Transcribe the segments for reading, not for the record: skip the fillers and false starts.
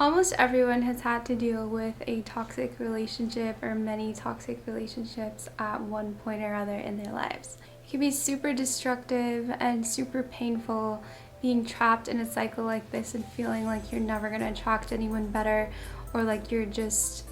Almost everyone has had to deal with a toxic relationship or many toxic relationships at one point or other in their lives. It can be super destructive and super painful being trapped in a cycle like this and feeling like you're never going to attract anyone better, or like you're just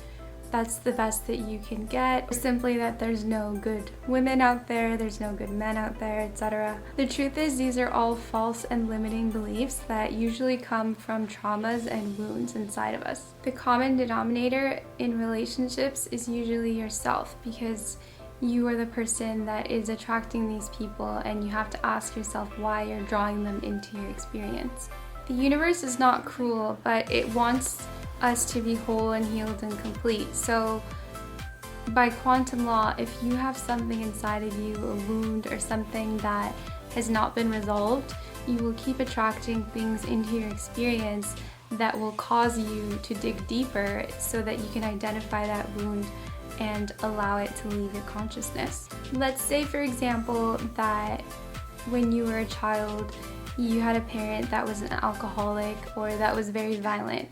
that's the best that you can get, or simply that there's no good women out there's no good men out there, etc. The truth is, these are all false and limiting beliefs that usually come from traumas and wounds inside of us. The common denominator in relationships is usually yourself, because you are the person that is attracting these people, and you have to ask yourself why you're drawing them into your experience. The universe is not cruel, but it wants us to be whole and healed and complete. So by quantum law, if you have something inside of you, a wound or something that has not been resolved, you will keep attracting things into your experience that will cause you to dig deeper so that you can identify that wound and allow it to leave your consciousness. Let's say, for example, that when you were a child, you had a parent that was an alcoholic or that was very violent.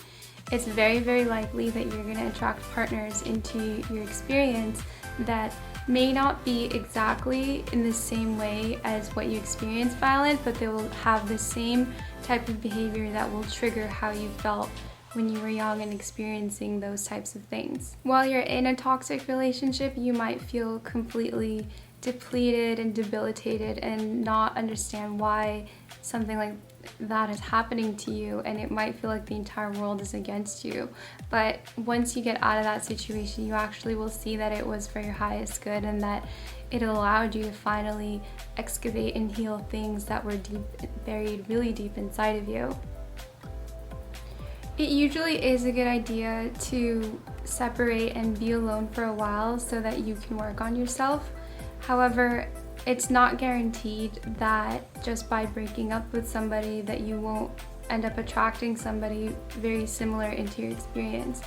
It's very, very likely that you're going to attract partners into your experience that may not be exactly in the same way as what you experience violent, but they will have the same type of behavior that will trigger how you felt when you were young and experiencing those types of things. While you're in a toxic relationship, you might feel completely depleted and debilitated and not understand why something like that is happening to you, and it might feel like the entire world is against you. But once you get out of that situation, you actually will see that it was for your highest good, and that it allowed you to finally excavate and heal things that were deep, buried really deep inside of you. It usually is a good idea to separate and be alone for a while so that you can work on yourself. However, it's not guaranteed that just by breaking up with somebody that you won't end up attracting somebody very similar into your experience.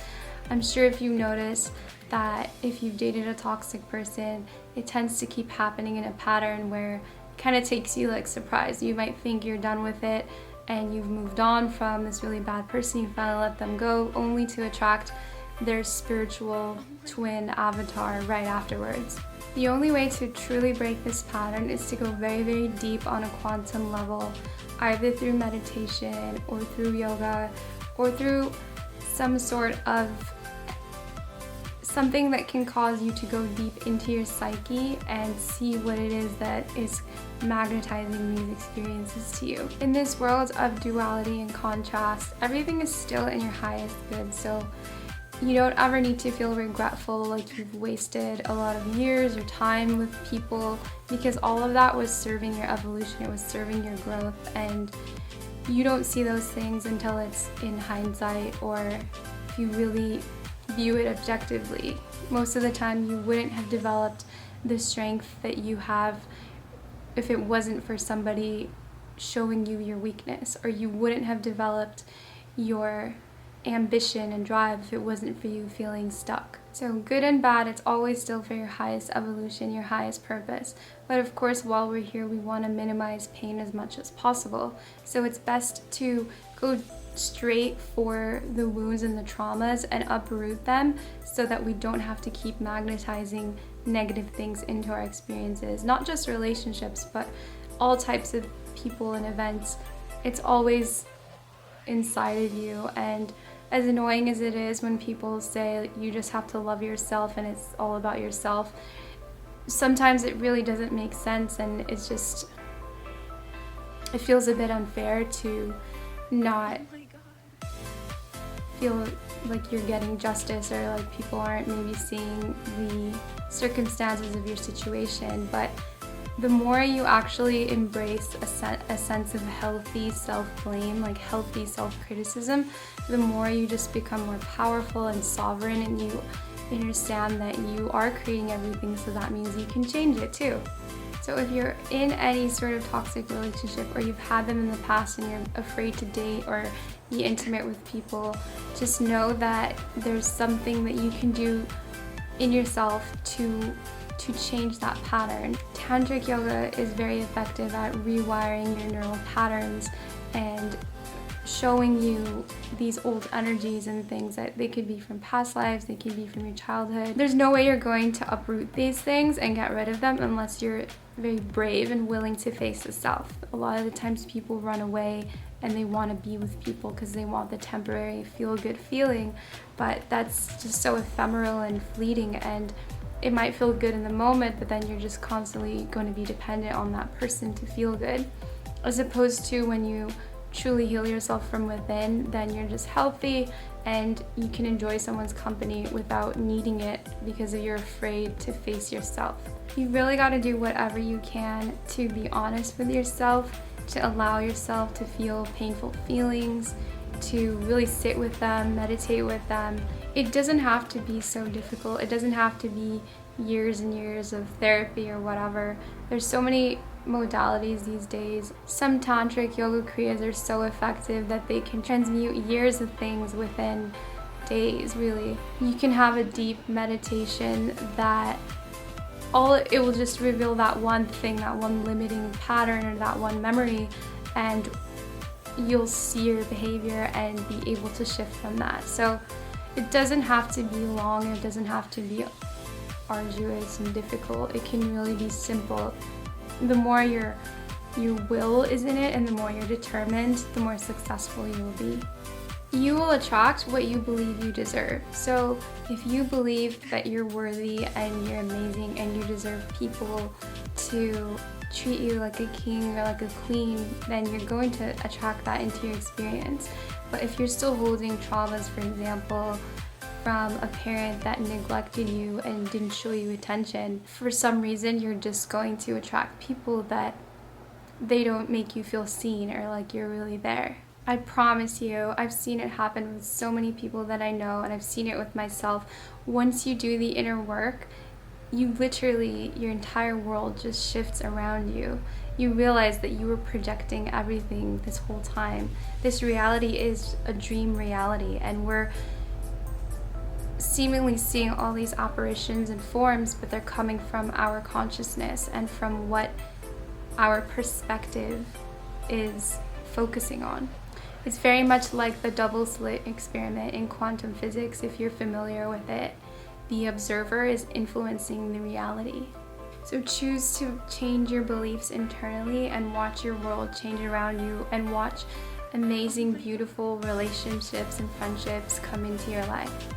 I'm sure if you notice that if you've dated a toxic person, it tends to keep happening in a pattern where it kind of takes you like surprise. You might think you're done with it and you've moved on from this really bad person, you finally let them go, only to attract their spiritual twin avatar right afterwards. The only way to truly break this pattern is to go very, very deep on a quantum level, either through meditation or through yoga or through some sort of something that can cause you to go deep into your psyche and see what it is that is magnetizing these experiences to you. In this world of duality and contrast, everything is still in your highest good, so you don't ever need to feel regretful like you've wasted a lot of years or time with people, because all of that was serving your evolution, it was serving your growth, and you don't see those things until it's in hindsight, or if you really view it objectively. Most of the time you wouldn't have developed the strength that you have if it wasn't for somebody showing you your weakness, or you wouldn't have developed your ambition and drive if it wasn't for you feeling stuck. So good and bad, it's always still for your highest evolution, your highest purpose. But of course, while we're here, we want to minimize pain as much as possible. So it's best to go straight for the wounds and the traumas and uproot them so that we don't have to keep magnetizing negative things into our experiences. Not just relationships, but all types of people and events. It's always inside of you, and as annoying as it is when people say you just have to love yourself and it's all about yourself, sometimes it really doesn't make sense, and it's just, it feels a bit unfair to not feel like you're getting justice, or like people aren't maybe seeing the circumstances of your situation. But the more you actually embrace a sense of healthy self-blame, like healthy self-criticism, the more you just become more powerful and sovereign, and you understand that you are creating everything, so that means you can change it too. So if you're in any sort of toxic relationship, or you've had them in the past and you're afraid to date or be intimate with people, just know that there's something that you can do in yourself to change that pattern. Tantric yoga is very effective at rewiring your neural patterns and showing you these old energies and things that they could be from past lives, they could be from your childhood. There's no way you're going to uproot these things and get rid of them unless you're very brave and willing to face the self. A lot of the times people run away and they want to be with people because they want the temporary feel-good feeling, but that's just so ephemeral and fleeting, and it might feel good in the moment, but then you're just constantly going to be dependent on that person to feel good. As opposed to when you truly heal yourself from within, then you're just healthy and you can enjoy someone's company without needing it because you're afraid to face yourself. You really got to do whatever you can to be honest with yourself, to allow yourself to feel painful feelings, to really sit with them, meditate with them. It doesn't have to be so difficult. It doesn't have to be years and years of therapy or whatever. There's so many modalities these days. Some tantric yoga kriyas are so effective that they can transmute years of things within days, really. You can have a deep meditation that it will just reveal that one thing, that one limiting pattern or that one memory, and you'll see your behavior and be able to shift from that. So it doesn't have to be long, it doesn't have to be arduous and difficult. It can really be simple. The more your will is in it and the more you're determined, the more successful you will be. You will attract what you believe you deserve. So if you believe that you're worthy and you're amazing and you deserve people to treat you like a king or like a queen, then you're going to attract that into your experience. But if you're still holding traumas, for example, from a parent that neglected you and didn't show you attention, for some reason you're just going to attract people that they don't make you feel seen or like you're really there. I promise you, I've seen it happen with so many people that I know, and I've seen it with myself. Once you do the inner work, you literally, your entire world just shifts around you. You realize that you were projecting everything this whole time. This reality is a dream reality, and we're seemingly seeing all these apparitions and forms, but they're coming from our consciousness and from what our perspective is focusing on. It's very much like the double slit experiment in quantum physics, if you're familiar with it. The observer is influencing the reality. So choose to change your beliefs internally and watch your world change around you, and watch amazing, beautiful relationships and friendships come into your life.